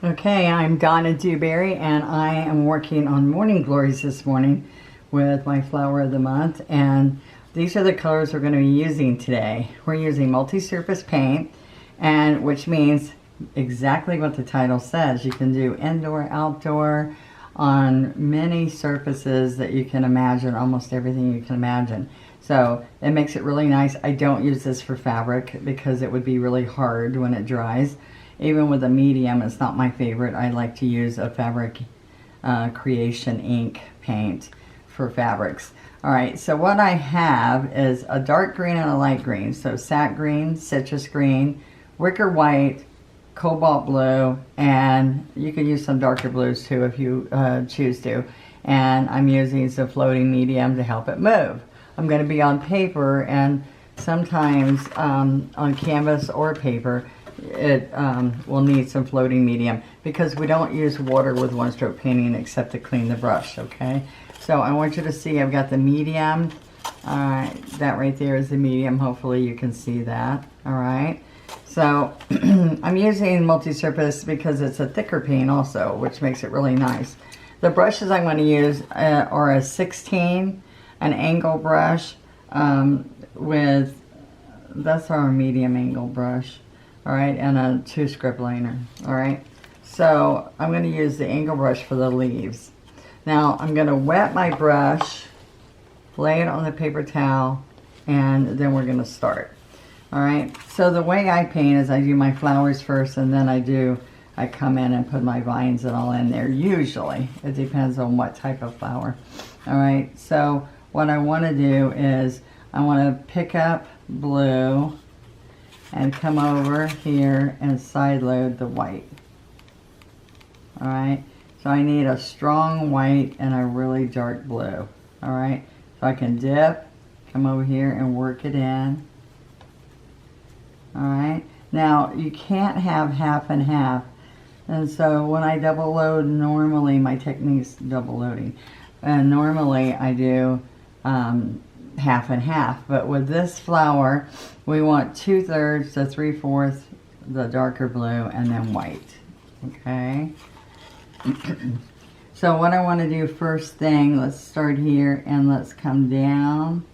Okay, I'm Donna Dewberry and I am working on Morning Glories this morning with my flower of the month, and these are the colors we're going to be using today. We're using multi-surface paint, and which means exactly what the title says. You can do indoor, outdoor, on many surfaces that you can imagine, almost everything you can imagine. So it makes it really nice. I don't use this for fabric because it would be really hard when it dries. Even with a medium, it's not my favorite. I like to use a fabric creation ink paint for fabrics. All right, so what I have is a dark green and a light green. So sat green, citrus green, wicker white, cobalt blue, and you can use some darker blues too if you choose to. And I'm using some floating medium to help it move. I'm going to be on paper, and sometimes on canvas or paper, it will need some floating medium because we don't use water with one stroke painting except to clean the brush. Okay, so I want you to see I've got the medium. Alright, that right there is the medium. Hopefully you can see that. Alright, so I'm using multi-surface because it's a thicker paint also, which makes it really nice. The brushes I'm going to use are a 16, an angle brush with, that's our medium angle brush. All right, and a 2 script liner. All right, so I'm going to use the angle brush for the leaves. Now I'm going to wet my brush, lay it on the paper towel, and then we're going to start. All right, so the way I paint is I do my flowers first, and then I come in and put my vines and all in there. Usually, it depends on what type of flower. All right, so what I want to do is I want to pick up blue and come over here and side load the white. Alright, so I need a strong white and a really dark blue. Alright, so I can dip, come over here and work it in. Alright, now you can't have half and half. And so when I double load, normally my technique's double loading. And normally I do half and half, but with this flower we want 2/3 to 3/4 the darker blue and then white. Okay, so what I want to do first thing, let's start here and let's come down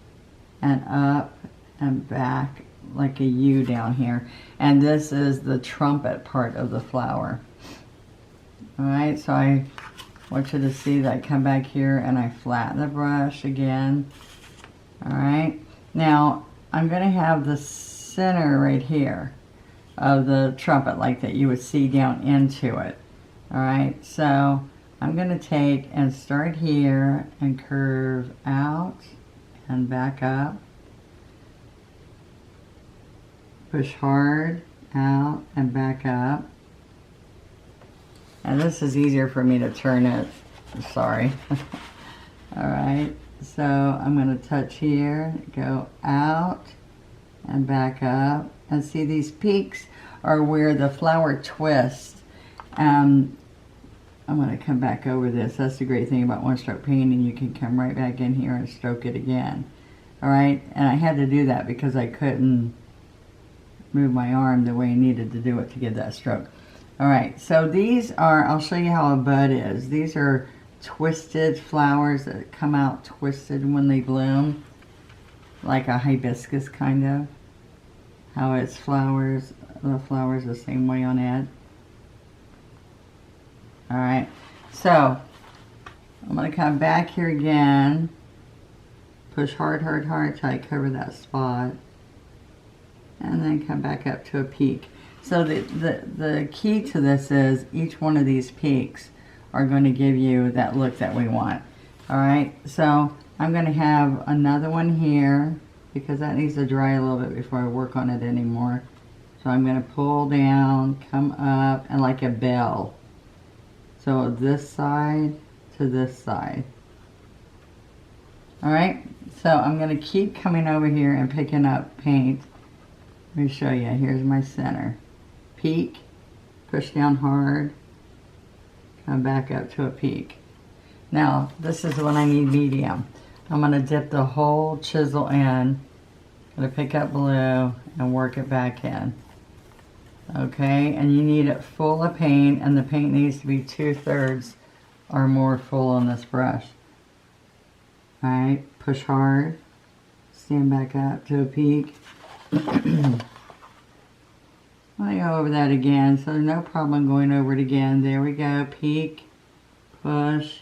and up and back like a U down here, and this is the trumpet part of the flower. Alright, so I want you to see that I come back here and I flatten the brush again. Alright, now I'm going to have the center right here of the trumpet like that you would see down into it. Alright, so I'm going to take and start here and curve out and back up. Push hard out and back up. And this is easier for me to turn it. Sorry. Alright. So I'm going to touch here, go out and back up, and see these peaks are where the flower twists. I'm going to come back over this. That's the great thing about one stroke painting. You can come right back in here and stroke it again. Alright, and I had to do that because I couldn't move my arm the way I needed to do it to get that stroke. Alright, so these are, I'll show you how a bud is. These are twisted flowers that come out twisted when they bloom, like a hibiscus kind of, how its flowers, the flowers the same way on it. Alright, so I'm going to come back here again, push hard, hard, hard till I cover that spot, and then come back up to a peak. So the key to this is each one of these peaks are going to give you that look that we want. Alright, so I'm going to have another one here because that needs to dry a little bit before I work on it anymore. So I'm going to pull down, come up, and like a bell. So this side to this side. Alright, so I'm going to keep coming over here and picking up paint. Let me show you. Here's my center. Peak, push down hard, come back up to a peak. Now, this is when I need medium. I'm going to dip the whole chisel in, going to pick up blue and work it back in. Okay, and you need it full of paint, and the paint needs to be 2/3 or more full on this brush. Alright, push hard, stand back up to a peak. I'll go over that again, so no problem going over it again. There we go, peak, push,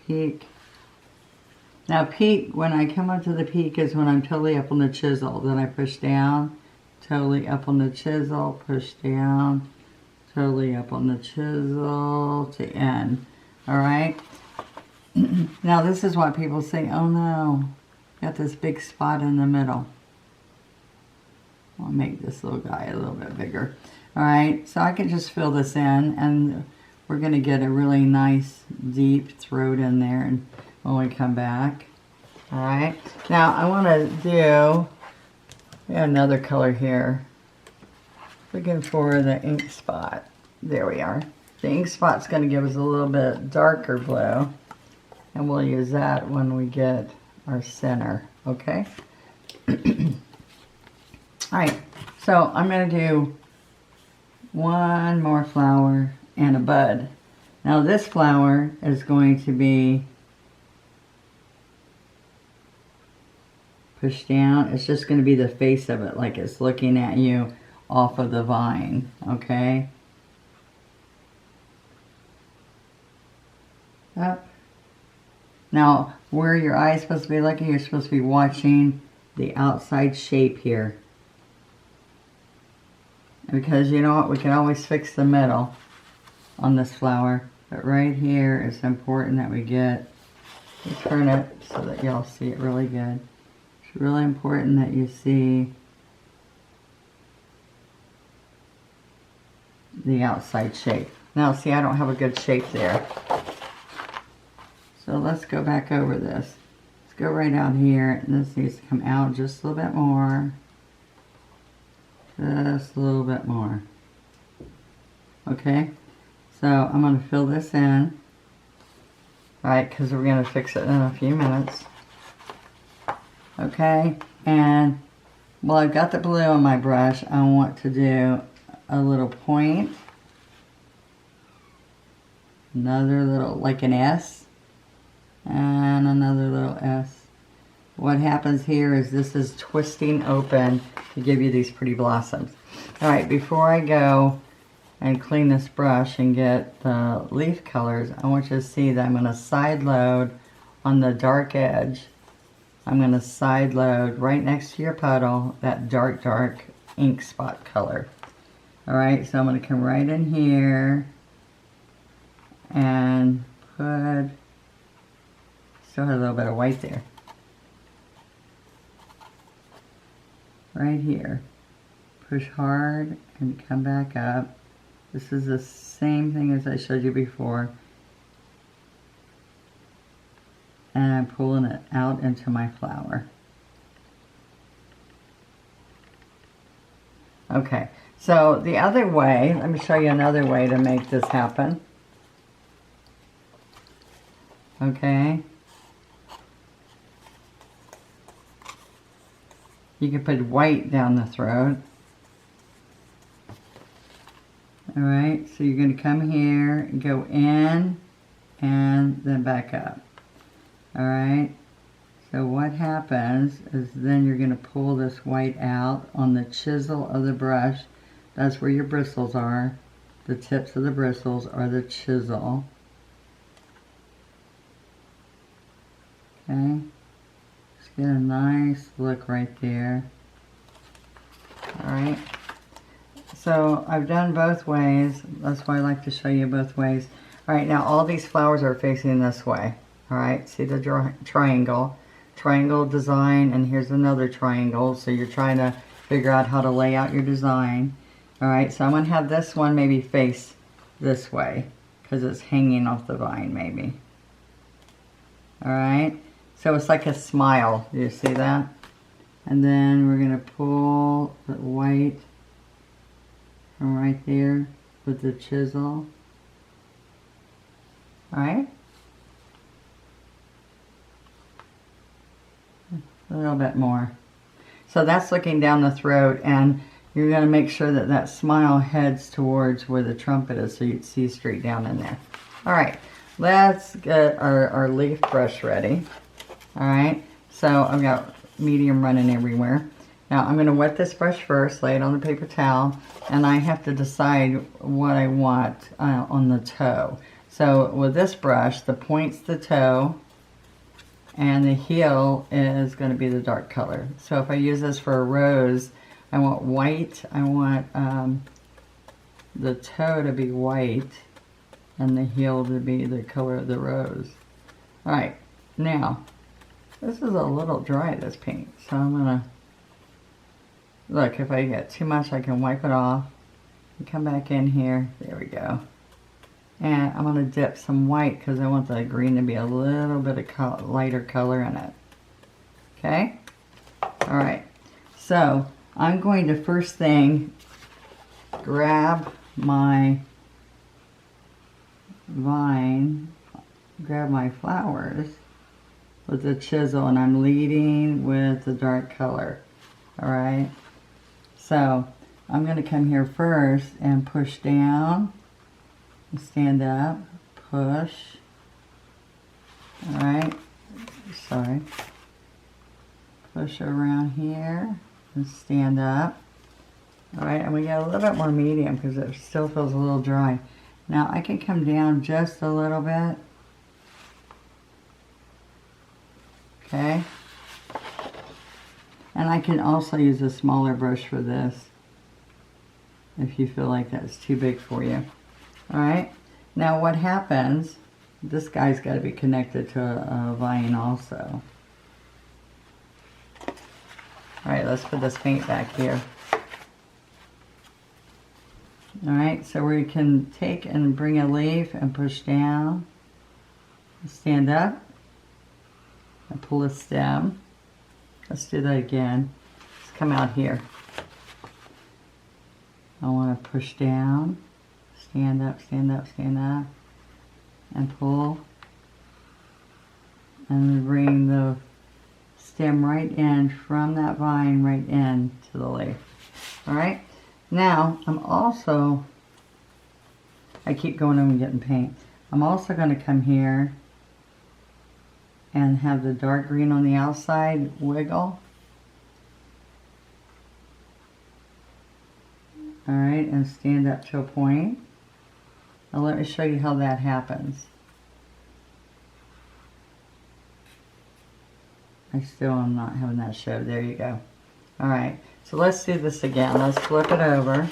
peak. Now peak, when I come up to the peak is when I'm totally up on the chisel. Then I push down, totally up on the chisel, push down, totally up on the chisel to end. Alright? Now this is what people say, oh no, got this big spot in the middle. I'll make this little guy a little bit bigger. Alright, so I can just fill this in, and we're going to get a really nice deep throat in there and when we come back. Alright, now I want to do another color here. Looking for the ink spot. There we are. The ink spot's going to give us a little bit darker blue, and we'll use that when we get our center. Okay? Alright, so I'm going to do one more flower and a bud. Now this flower is going to be pushed down. It's just going to be the face of it, like it's looking at you off of the vine. Okay? Up. Now, where your eye is supposed to be looking, you're supposed to be watching the outside shape here. Because you know what, we can always fix the middle on this flower. But right here, it's important that we turn it so that y'all see it really good. It's really important that you see the outside shape. Now, see, I don't have a good shape there. So let's go back over this. Let's go right out here, and this needs to come out just a little bit more. Just a little bit more. Okay, so I'm going to fill this in. Right, because we're going to fix it in a few minutes. Okay, and well, I've got the blue on my brush. I want to do a little point. Another little, like an S. And another little S. What happens here is this is twisting open to give you these pretty blossoms. Alright, before I go and clean this brush and get the leaf colors, I want you to see that I'm going to side load on the dark edge. I'm going to side load right next to your puddle that dark ink spot color. Alright, so I'm going to come right in here and put, still have a little bit of white there. Right here. Push hard and come back up. This is the same thing as I showed you before. And I'm pulling it out into my flower. Okay, so the other way, let me show you another way to make this happen. Okay. You can put white down the throat. Alright, so you're going to come here and go in and then back up. Alright, so what happens is then you're going to pull this white out on the chisel of the brush. That's where your bristles are. The tips of the bristles are the chisel. Okay. Get a nice look right there. Alright, so I've done both ways. That's why I like to show you both ways. Alright, now all these flowers are facing this way. Alright, see the triangle design, and here's another triangle. So you're trying to figure out how to lay out your design. Alright, so I'm going to have this one maybe face this way because it's hanging off the vine maybe. Alright. So it's like a smile. Do you see that? And then we're going to pull the white from right there with the chisel. Alright? A little bit more. So that's looking down the throat, and you're going to make sure that that smile heads towards where the trumpet is so you can see straight down in there. All right, let's get our leaf brush ready. All right, so I've got medium running everywhere. Now I'm going to wet this brush first, lay it on the paper towel, and I have to decide what I want on the toe. So with this brush, the point's the toe, and the heel is going to be the dark color. So if I use this for a rose, I want white. I want the toe to be white and the heel to be the color of the rose. All right, now this is a little dry, this paint, so I'm gonna look. If I get too much, I can wipe it off and come back in here. There we go. And I'm gonna dip some white because I want the green to be a little bit of lighter color in it. Okay. All right. So I'm going to first thing grab my vine, grab my flowers with the chisel, and I'm leading with the dark color. All right. So I'm going to come here first and push down, stand up, push. All right. Sorry. Push around here and stand up. All right, and we get a little bit more medium because it still feels a little dry. Now I can come down just a little bit. Okay. And I can also use a smaller brush for this if you feel like that's too big for you. All right. Now what happens, this guy's got to be connected to a vine also. All right, let's put this paint back here. All right, so we can take and bring a leaf and push down, stand up, and pull a stem. Let's do that again. Let's come out here. I want to push down, stand up, stand up, stand up, and pull, and bring the stem right in from that vine right in to the leaf. All right. Now I'm also, I keep going over and getting paint. I'm also going to come here and have the dark green on the outside wiggle. All right, and stand up to a point. Now let me show you how that happens. I still am not having that show. There you go. All right, so let's do this again. Let's flip it over.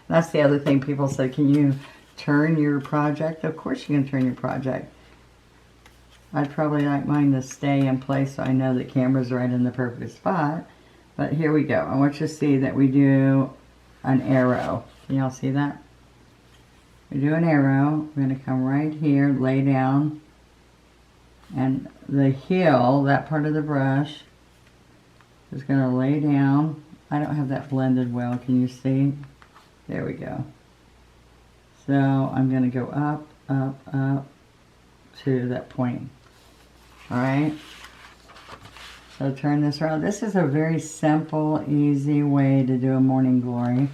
That's the other thing people say, can you turn your project? Of course you can turn your project. I'd probably like mine to stay in place so I know the camera's right in the perfect spot. But here we go. I want you to see that we do an arrow. Can y'all see that? We do an arrow. We're going to come right here, lay down. And the heel, that part of the brush, is going to lay down. I don't have that blended well. Can you see? There we go. So I'm going to go up, up, up to that point. All right. So turn this around. This is a very simple, easy way to do a morning glory.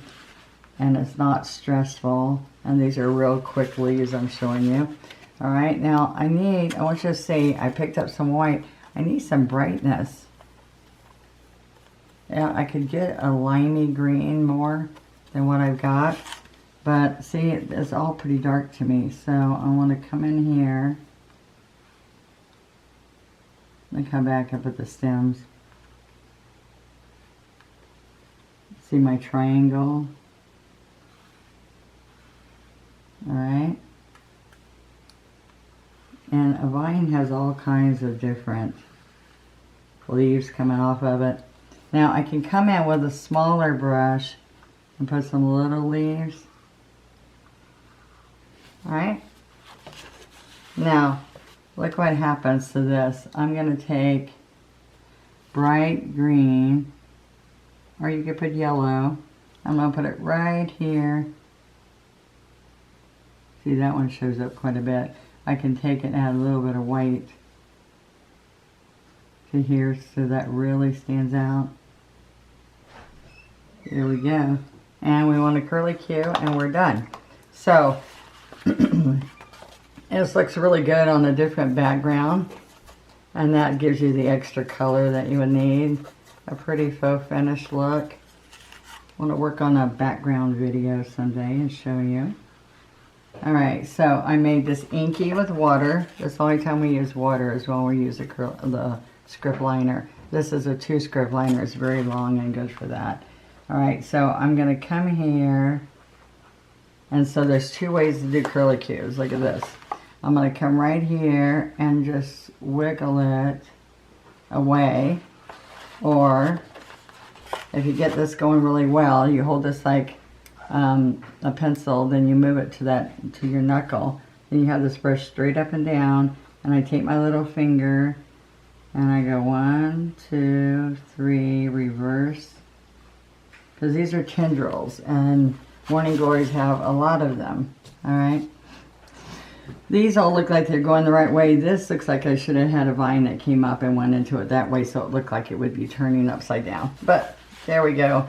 And it's not stressful. And these are real quick leaves I'm showing you. All right. Now I want you to see, I picked up some white. I need some brightness. Yeah, I could get a limey green more than what I've got. But see, it's all pretty dark to me. So I want to come in here. And come back up at the stems. See my triangle? Alright. And a vine has all kinds of different leaves coming off of it. Now I can come in with a smaller brush and put some little leaves. Alright. Now, look what happens to this. I'm going to take bright green, or you could put yellow. I'm going to put it right here. See, that one shows up quite a bit. I can take it and add a little bit of white to here so that really stands out. Here we go. And we want a curlicue and we're done. So, this looks really good on a different background. And that gives you the extra color that you would need. A pretty faux finish look. I want to work on a background video someday and show you. Alright, so I made this inky with water. That's the only time we use water is when we use the script liner. This is a 2 script liner. It's very long and good for that. Alright, so I'm going to come here. And so there's 2 ways to do curlicues. Look at this. I'm going to come right here and just wiggle it away. Or if you get this going really well, you hold this like a pencil, then you move it to your knuckle. Then you have this brush straight up and down, and I take my little finger and I go 1, 2, 3, reverse. Because these are tendrils, and morning glories have a lot of them. Alright. These all look like they're going the right way. This looks like I should have had a vine that came up and went into it that way, so it looked like it would be turning upside down. But there we go.